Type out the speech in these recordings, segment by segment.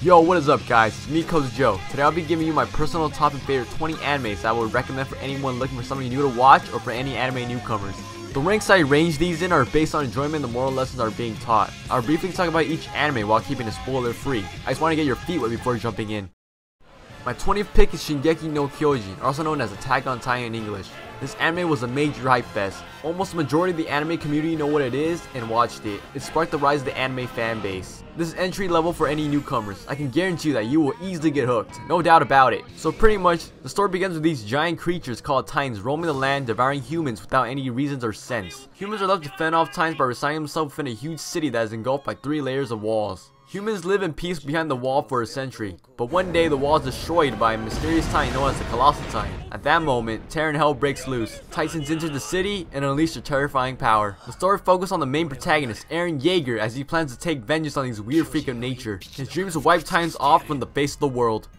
Yo, what is up guys, it's me KohzzyJo. Today I'll be giving you my personal top and favorite 20 animes that I would recommend for anyone looking for something new to watch or for any anime newcomers. The ranks I range these in are based on enjoyment and the moral lessons are being taught. I'll briefly talk about each anime while keeping it spoiler free. I just want to get your feet wet before jumping in. My 20th pick is Shingeki no Kyojin, also known as Attack on Titan in English. This anime was a major hype fest. Almost the majority of the anime community know what it is and watched it. It sparked the rise of the anime fan base. This is entry level for any newcomers. I can guarantee you that you will easily get hooked, no doubt about it. So pretty much, the story begins with these giant creatures called Titans roaming the land, devouring humans without any reasons or sense. Humans are left to fend off Titans by residing themselves within a huge city that is engulfed by 3 layers of walls. Humans live in peace behind the wall for a century, but one day the wall is destroyed by a mysterious titan known as the Colossal Titan. At that moment, terror and hell breaks loose. Titans enter the city and unleash their terrifying power. The story focuses on the main protagonist, Eren Yeager, as he plans to take vengeance on these weird freaks of nature. His dreams to wipe Titans off from the face of the world.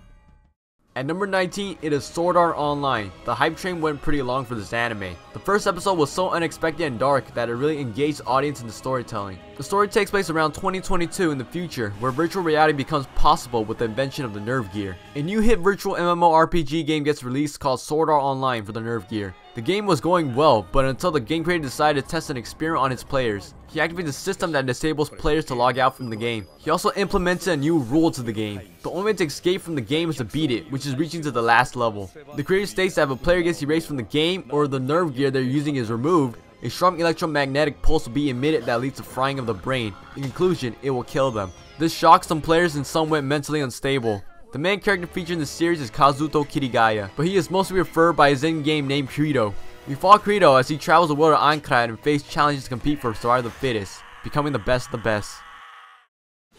At number 19, it is Sword Art Online. The hype train went pretty long for this anime. The first episode was so unexpected and dark that it really engaged the audience in the storytelling. The story takes place around 2022 in the future, where virtual reality becomes possible with the invention of the Nerve Gear. A new hit virtual MMORPG game gets released called Sword Art Online for the Nerve Gear. The game was going well, but until the game creator decided to test an experiment on its players. He activated a system that disables players to log out from the game. He also implemented a new rule to the game. The only way to escape from the game is to beat it, which is reaching to the last level. The creator states that if a player gets erased from the game or the nerve gear they're using is removed, a strong electromagnetic pulse will be emitted that leads to frying of the brain. In conclusion, it will kill them. This shocked some players and some went mentally unstable. The main character featured in the series is Kazuto Kirigaya, but he is mostly referred by his in-game name Kirito. We follow Kirito as he travels the world of Ankara and faces challenges to compete for survival of the fittest, becoming the best of the best.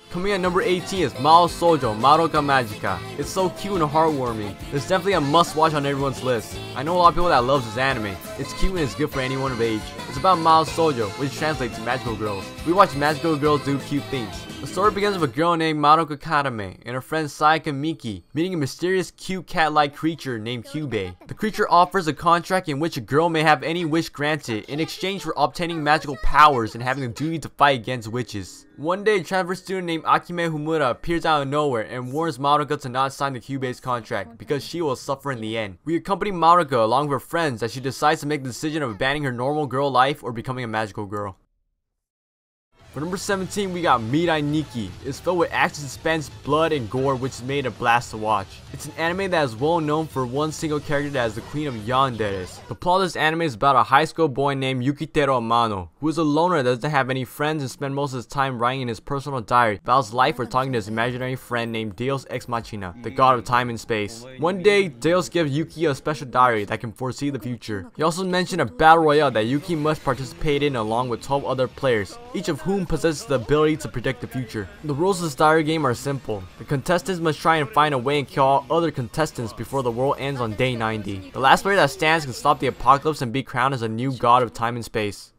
Coming at number 18 is Mao Soujo Madoka Magica. It's so cute and heartwarming. It's definitely a must-watch on everyone's list. I know a lot of people that loves this anime. It's cute and it's good for anyone of age. It's about Mao Soujo, which translates to magical girls. We watch magical girls do cute things. The story begins with a girl named Madoka Kadame and her friend Sayaka Miki meeting a mysterious cute cat-like creature named Kyubei. The creature offers a contract in which a girl may have any wish granted in exchange for obtaining magical powers and having the duty to fight against witches. One day, a transfer student named Akime Humura appears out of nowhere and warns Madoka to not sign the Kyubei's contract because she will suffer in the end. We accompany Madoka along with her friends as she decides to make the decision of abandoning her normal girl life or becoming a magical girl. For number 17, we got Mirai Nikki. It's filled with action, suspense, blood, and gore, which is made a blast to watch. It's an anime that is well known for one single character that is the queen of yanderes. The plot of this anime is about a high school boy named Yukiteru Amano, who is a loner that doesn't have any friends and spends most of his time writing in his personal diary about his life or talking to his imaginary friend named Deus Ex Machina, the god of time and space. One day, Deus gives Yuki a special diary that can foresee the future. He also mentioned a battle royale that Yuki must participate in along with 12 other players, each of whom possesses the ability to predict the future. The rules of this diary game are simple. The contestants must try and find a way and kill all other contestants before the world ends on day 90. The last player that stands can stop the apocalypse and be crowned as a new god of time and space.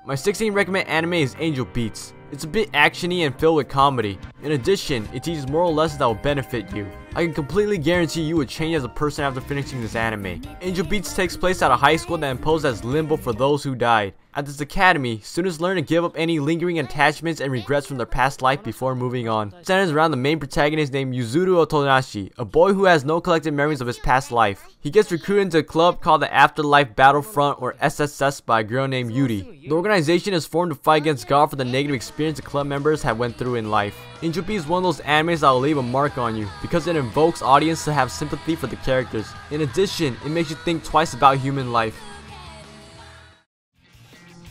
My 16th recommended anime is Angel Beats. It's a bit actiony and filled with comedy. In addition, it teaches moral lessons that will benefit you. I can completely guarantee you would change as a person after finishing this anime. Angel Beats takes place at a high school that imposes as limbo for those who died. At this academy, students learn to give up any lingering attachments and regrets from their past life before moving on. It centers around the main protagonist named Yuzuru Otonashi, a boy who has no collective memories of his past life. He gets recruited into a club called the Afterlife Battlefront or SSS by a girl named Yuri. The organization is formed to fight against God for the negative experience the club members have went through in life. Angel Beats is one of those animes that will leave a mark on you because it invokes audience to have sympathy for the characters. In addition, it makes you think twice about human life.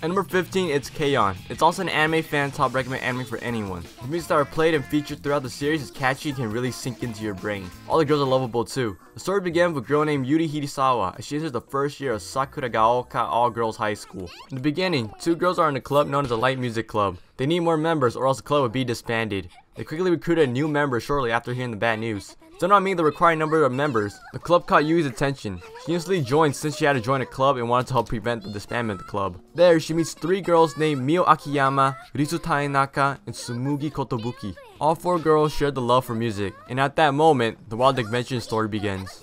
At number 15, it's K-On! It's also an anime fan top recommended anime for anyone. The music that are played and featured throughout the series is catchy and can really sink into your brain. All the girls are lovable too. The story begins with a girl named Yuri Hirisawa as she enters the first year of Sakuragaoka all-girls high school. In the beginning, 2 girls are in a club known as a light music club. They need more members or else the club would be disbanded. They quickly recruited a new member shortly after hearing the bad news. Still not meeting the required number of members, the club caught Yui's attention. She instantly joined since she had to join a club and wanted to help prevent the disbandment of the club. There, she meets 3 girls named Mio Akiyama, Rizu Tainaka, and Sumugi Kotobuki. All 4 girls shared the love for music, and at that moment, the wild adventure story begins.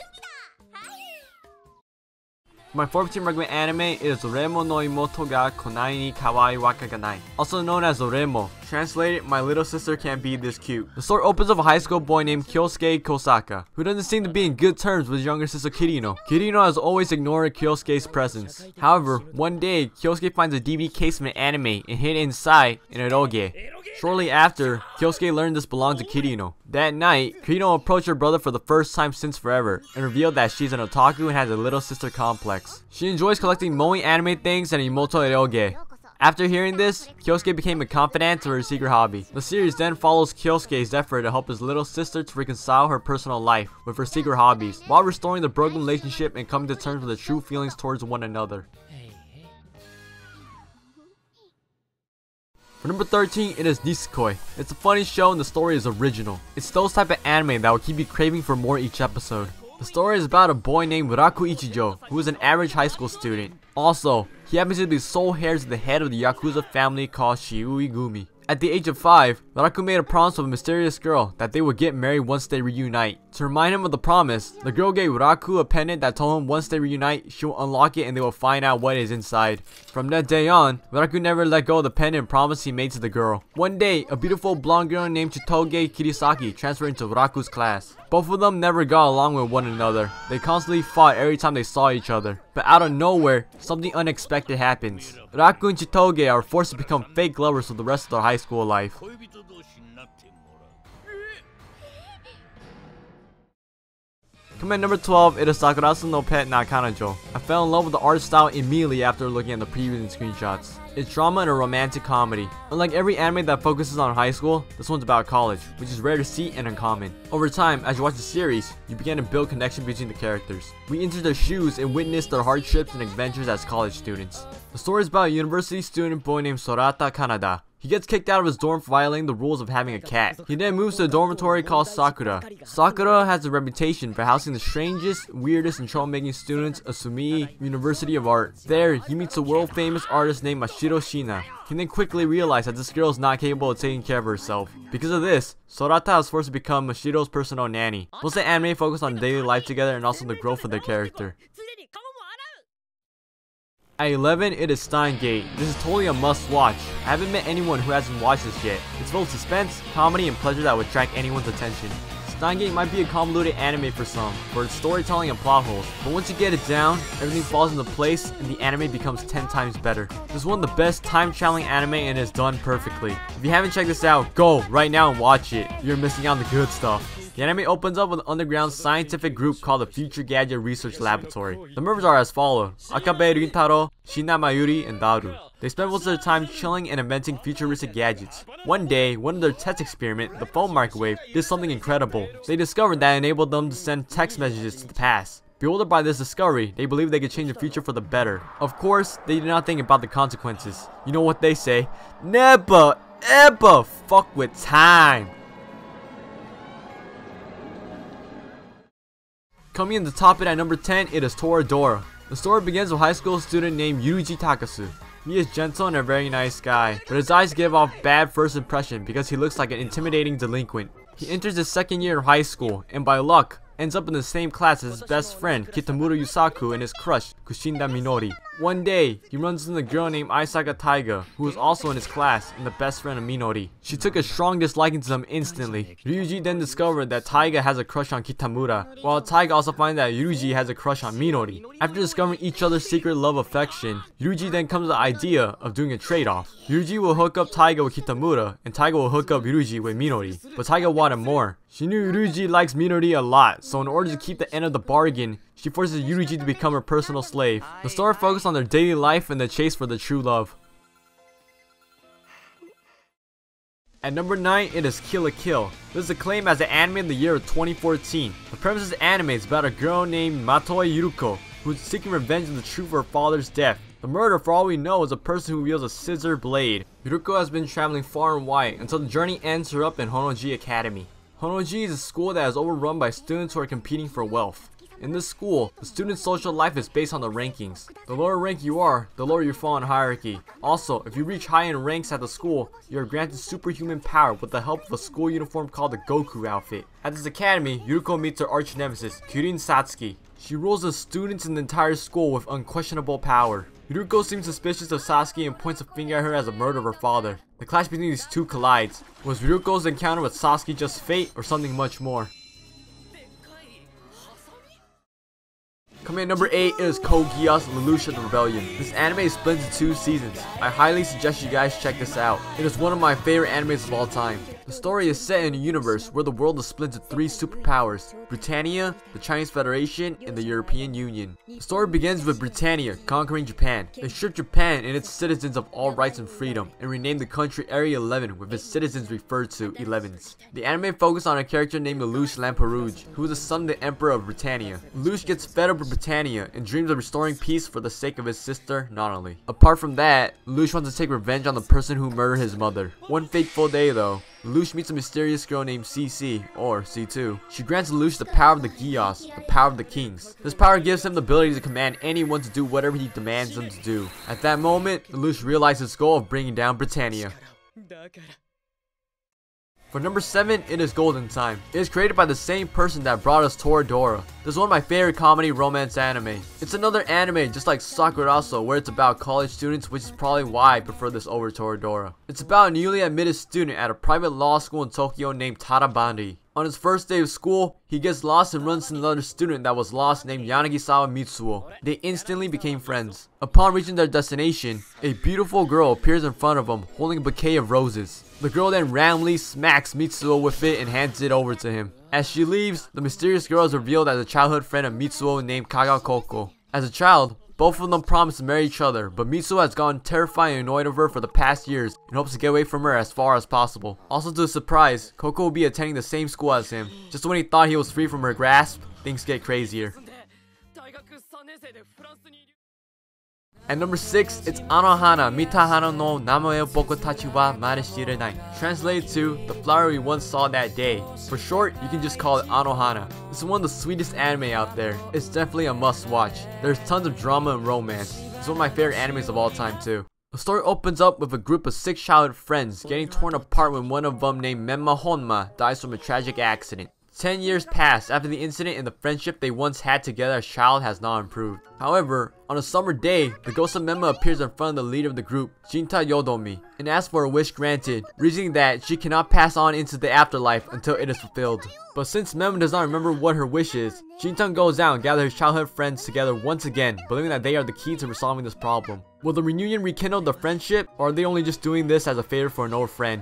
My 14th recommended anime is Oremo no Imouto ga Konai ni Kawaii waka ga nai, also known as Oremo, Translated, my little sister can't be this cute. The story opens with a high school boy named Kyosuke Kosaka, who doesn't seem to be in good terms with his younger sister Kirino. Kirino has always ignored Kyosuke's presence. However, one day, Kyosuke finds a DVD case of an anime and hid inside an eroge. Shortly after, Kyosuke learned this belonged to Kirino. That night, Kirino approached her brother for the first time since forever and revealed that she's an otaku and has a little sister complex. She enjoys collecting moe anime things and Imouto eroge. After hearing this, Kyosuke became a confidant to her secret hobby. The series then follows Kyosuke's effort to help his little sister to reconcile her personal life with her secret hobbies, while restoring the broken relationship and coming to terms with their true feelings towards one another. For number 13, it is Nisekoi. It's a funny show and the story is original. It's those type of anime that will keep you craving for more each episode. The story is about a boy named Ichijo, who is an average high school student. Also, he happens to be sole heir to the head of the Yakuza family called Shiuigumi. At the age of 5, Raku made a promise with a mysterious girl that they would get married once they reunite. To remind him of the promise, the girl gave Raku a pendant that told him once they reunite, she will unlock it and they will find out what is inside. From that day on, Raku never let go of the pendant promise he made to the girl. One day, a beautiful blonde girl named Chitoge Kirisaki transferred into Raku's class. Both of them never got along with one another. They constantly fought every time they saw each other. But out of nowhere, something unexpected happens. Raku and Chitoge are forced to become fake lovers for the rest of their high school life. Coming at number 12, it is Sakurasou no Pet na Kanojo. I fell in love with the art style immediately after looking at the previews and screenshots. It's drama and a romantic comedy. Unlike every anime that focuses on high school, this one's about college, which is rare to see and uncommon. Over time, as you watch the series, you begin to build connection between the characters. We enter their shoes and witness their hardships and adventures as college students. The story is about a university student boy named Sorata Kanada. He gets kicked out of his dorm for violating the rules of having a cat. He then moves to a dormitory called Sakura. Sakura has a reputation for housing the strangest, weirdest, and troublemaking students of Suzumiya University of Art. There, he meets a world-famous artist named Mashiro Shina. He then quickly realizes that this girl is not capable of taking care of herself. Because of this, Sorata is forced to become Mashiro's personal nanny. Most of the anime focus on daily life together and also the growth of their character. At 11, it is Steins Gate. This is totally a must watch. I haven't met anyone who hasn't watched this yet. It's full of suspense, comedy, and pleasure that would attract anyone's attention. Steins Gate might be a convoluted anime for some, for its storytelling and plot holes, but once you get it down, everything falls into place and the anime becomes 10 times better. This is one of the best time-traveling anime and is done perfectly. If you haven't checked this out, go right now and watch it. You're missing out on the good stuff. The anime opens up with an underground scientific group called the Future Gadget Research Laboratory. The members are as follows: Akabe Rintaro, Shina Mayuri, and Daru. They spend most of their time chilling and inventing futuristic gadgets. One day, one of their test experiments, the phone microwave, did something incredible. They discovered that it enabled them to send text messages to the past. Bewildered by this discovery, they believed they could change the future for the better. Of course, they did not think about the consequences. You know what they say? Never, ever fuck with time. Coming in the top it at number 10, it is Toradora. The story begins with a high school student named Yuji Takasu. He is gentle and a very nice guy, but his eyes give off bad first impression because he looks like an intimidating delinquent. He enters his second year of high school, and by luck, ends up in the same class as his best friend Kitamura Yusaku and his crush Kushinda Minori. One day, he runs into a girl named Aisaka Taiga, who is also in his class and the best friend of Minori. She took a strong disliking to them instantly. Ryuji then discovered that Taiga has a crush on Kitamura, while Taiga also finds that Ryuji has a crush on Minori. After discovering each other's secret love affection, Ryuji then comes to the idea of doing a trade-off. Ryuji will hook up Taiga with Kitamura, and Taiga will hook up Ryuji with Minori. But Taiga wanted more. She knew Ryuji likes Minori a lot, so in order to keep the end of the bargain, she forces Ryuji to become her personal slave. The story focuses on their daily life and the chase for the true love. At number 9, it is Kill la Kill. This is acclaimed as the anime of the year of 2014. The premise of the anime is about a girl named Matoi Yuruko, who is seeking revenge on the truth of her father's death. The murderer, for all we know, is a person who wields a scissor blade. Yuruko has been traveling far and wide until the journey ends her up in Honnoji Academy. Honnoji is a school that is overrun by students who are competing for wealth. In this school, the student's social life is based on the rankings. The lower rank you are, the lower you fall in hierarchy. Also, if you reach high in ranks at the school, you are granted superhuman power with the help of a school uniform called the Goku outfit. At this academy, Yuruko meets her arch nemesis, Kirin Satsuki. She rules the students in the entire school with unquestionable power. Yuruko seems suspicious of Satsuki and points a finger at her as a murder of her father. The clash between these two collides. Was Yuruko's encounter with Satsuki just fate or something much more? Coming at number 8 is Code Geass Lelouch the Rebellion. This anime is split into 2 seasons. I highly suggest you guys check this out. It is one of my favorite animes of all time. The story is set in a universe where the world is split into 3 superpowers: Britannia, the Chinese Federation, and the European Union. The story begins with Britannia conquering Japan. They stripped Japan and its citizens of all rights and freedom, and renamed the country Area 11, with its citizens referred to 11s. The anime focused on a character named Lelouch Lamperouge, who is the son of the Emperor of Britannia. Lelouch gets fed up with Britannia and dreams of restoring peace for the sake of his sister, Nanalie. Apart from that, Lelouch wants to take revenge on the person who murdered his mother. One fateful day though, Lelouch meets a mysterious girl named CC, or C2. She grants Lelouch the power of the Geass, the power of the kings. This power gives him the ability to command anyone to do whatever he demands them to do. At that moment, Lelouch realizes his goal of bringing down Britannia. For number 7, it is Golden Time. It is created by the same person that brought us Toradora. This is one of my favorite comedy romance anime. It's another anime just like sakurasou, where it's about college students, which is probably why I prefer this over Toradora. It's about a newly admitted student at a private law school in Tokyo named Tarabandi. On his first day of school, he gets lost and runs into another student that was lost named Yanagisawa Mitsuo. They instantly became friends. Upon reaching their destination, a beautiful girl appears in front of him holding a bouquet of roses. The girl then randomly smacks Mitsuo with it and hands it over to him. As she leaves, the mysterious girl is revealed as a childhood friend of Mitsuo named Kagakoko. As a child, both of them promise to marry each other, but Mitsuo has gotten terrified and annoyed of her for the past years and hopes to get away from her as far as possible. Also to his surprise, Koko will be attending the same school as him. Just when he thought he was free from her grasp, things get crazier. At number 6, it's Ohana Meet no Namae Bokutachi wa Shiranai. Translated to, the flower we once saw that day. For short, you can just call it Ohana. This is one of the sweetest anime out there. It's definitely a must watch. There's tons of drama and romance. It's one of my favorite animes of all time too. The story opens up with a group of 6 childhood friends getting torn apart when one of them named Menma Honma dies from a tragic accident. 10 years pass after the incident and the friendship they once had together as child has not improved. However, on a summer day, the ghost of Menma appears in front of the leader of the group, Jinta Yodomi, and asks for a wish granted, reasoning that she cannot pass on into the afterlife until it is fulfilled. But since Menma does not remember what her wish is, Jinta goes out and gathers his childhood friends together once again, believing that they are the key to resolving this problem. Will the reunion rekindle the friendship, or are they only just doing this as a favor for an old friend?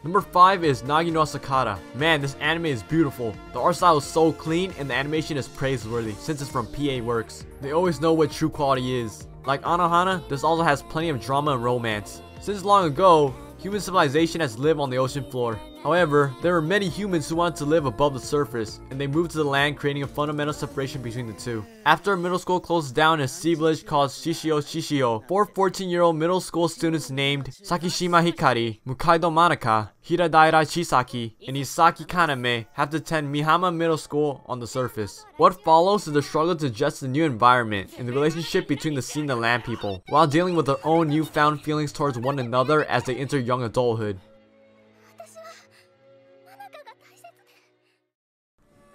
Number 5 is Nagano Sakata. Man, this anime is beautiful. The art style is so clean and the animation is praiseworthy since it's from PA Works. They always know what true quality is. Like Ohana, this also has plenty of drama and romance. Since long ago, human civilization has lived on the ocean floor. However, there were many humans who wanted to live above the surface, and they moved to the land, creating a fundamental separation between the two. After a middle school closes down in a sea village called Shishio, 4 14-year-old middle school students named Sakishima Hikari, Mukaido Manaka, Hiradaira Chisaki, and Isaki Kaname have to attend Mihama Middle School on the surface. What follows is the struggle to adjust to the new environment and the relationship between the sea and the land people, while dealing with their own newfound feelings towards one another as they enter young adulthood.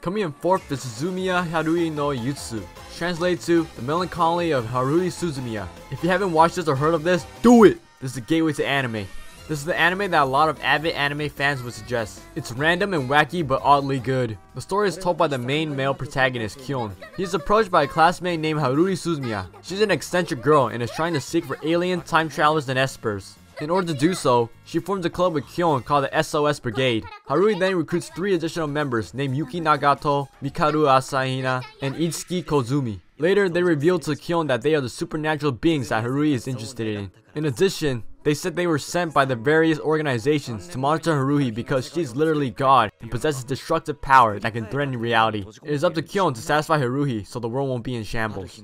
Coming in 4th is Suzumiya Haruhi no Yutsu, translated to The Melancholy of Haruhi Suzumiya. If you haven't watched this or heard of this, do it! This is the gateway to anime. This is the anime that a lot of avid anime fans would suggest. It's random and wacky but oddly good. The story is told by the main male protagonist, Kyon. He is approached by a classmate named Haruhi Suzumiya. She's an eccentric girl and is trying to seek for alien time travelers and espers. In order to do so, she forms a club with Kyon called the SOS Brigade. Haruhi then recruits 3 additional members named Yuki Nagato, Mikaru Asahina, and Itsuki Kozumi. Later, they reveal to Kyon that they are the supernatural beings that Haruhi is interested in. In addition, they said they were sent by the various organizations to monitor Haruhi because she's literally God and possesses destructive power that can threaten reality. It is up to Kyon to satisfy Haruhi so the world won't be in shambles.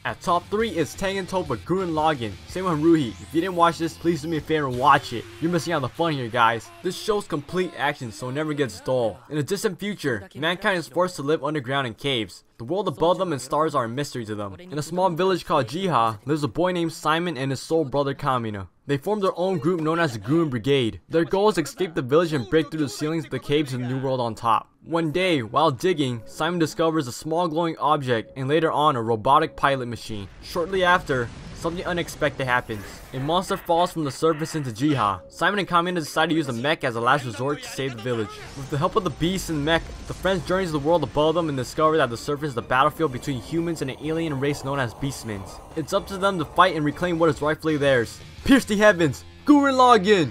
At top 3 is Tengen Toppa Gurren Lagann. Same with Haruhi. If you didn't watch this, please do me a favor and watch it. You're missing out on the fun here, guys. This show's complete action, so it never gets dull. In a distant future, mankind is forced to live underground in caves. The world above them and stars are a mystery to them. In a small village called Jiha, lives a boy named Simon and his soul brother Kamina. They form their own group known as the Gurren Brigade. Their goal is to escape the village and break through the ceilings of the caves to the new world on top. One day, while digging, Simon discovers a small glowing object and later on a robotic pilot machine. Shortly after, something unexpected happens. A monster falls from the surface into Jiha. Simon and Kamina decide to use the mech as a last resort to save the village. With the help of the beast and the mech, the friends journey to the world above them and discover that the surface is the battlefield between humans and an alien race known as Beastmen. It's up to them to fight and reclaim what is rightfully theirs. Pierce the heavens! Gurren Lagann!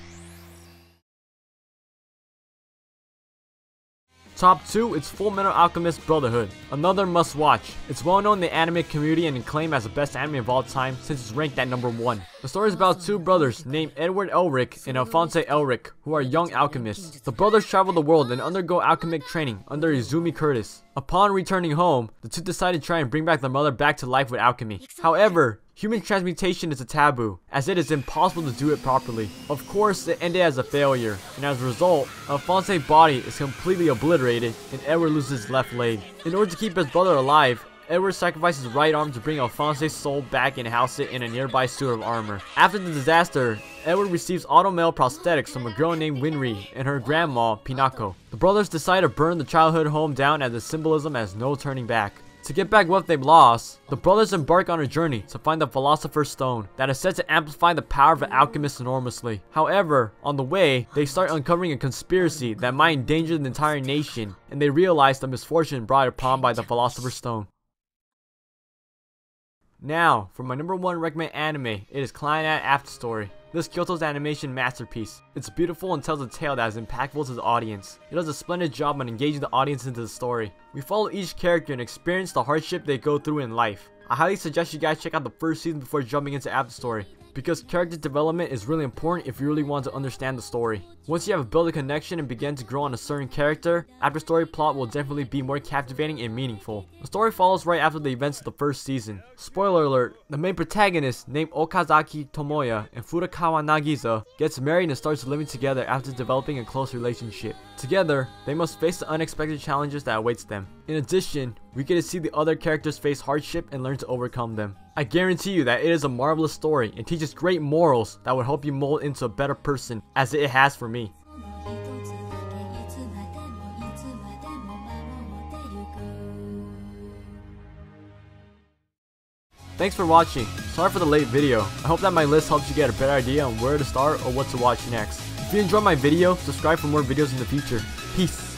Top 2, it's Fullmetal Alchemist Brotherhood, another must watch. It's well known in the anime community and acclaimed as the best anime of all time since it's ranked at number 1. The story is about two brothers named Edward Elric and Alphonse Elric, who are young alchemists. The brothers travel the world and undergo alchemic training under Izumi Curtis. Upon returning home, the two decide to try and bring back their mother back to life with alchemy. However, human transmutation is a taboo, as it is impossible to do it properly. Of course, it ended as a failure, and as a result, Alphonse's body is completely obliterated and Edward loses his left leg. In order to keep his brother alive, Edward sacrifices his right arm to bring Alphonse's soul back and house it in a nearby suit of armor. After the disaster, Edward receives auto-male prosthetics from a girl named Winry and her grandma, Pinako. The brothers decide to burn the childhood home down as a symbolism as no turning back. To get back what they've lost, the brothers embark on a journey to find the Philosopher's Stone that is said to amplify the power of an alchemist enormously. However, on the way, they start uncovering a conspiracy that might endanger the entire nation, and they realize the misfortune brought upon by the Philosopher's Stone. Now, for my number 1 recommended anime, it is Clannad After Story. This Kyoto's animation masterpiece. It's beautiful and tells a tale that is impactful to the audience. It does a splendid job on engaging the audience into the story. We follow each character and experience the hardship they go through in life. I highly suggest you guys check out the first season before jumping into After Story, because character development is really important if you really want to understand the story. Once you have built a connection and begin to grow on a certain character, After Story plot will definitely be more captivating and meaningful. The story follows right after the events of the first season. Spoiler alert, the main protagonist named Okazaki Tomoya and Furukawa Nagisa gets married and starts living together after developing a close relationship. Together, they must face the unexpected challenges that awaits them. In addition, we get to see the other characters face hardship and learn to overcome them. I guarantee you that it is a marvelous story and teaches great morals that will help you mold into a better person, as it has for me. Thanks for watching. Sorry for the late video. I hope that my list helps you get a better idea on where to start or what to watch next. If you enjoyed my video, subscribe for more videos in the future. Peace.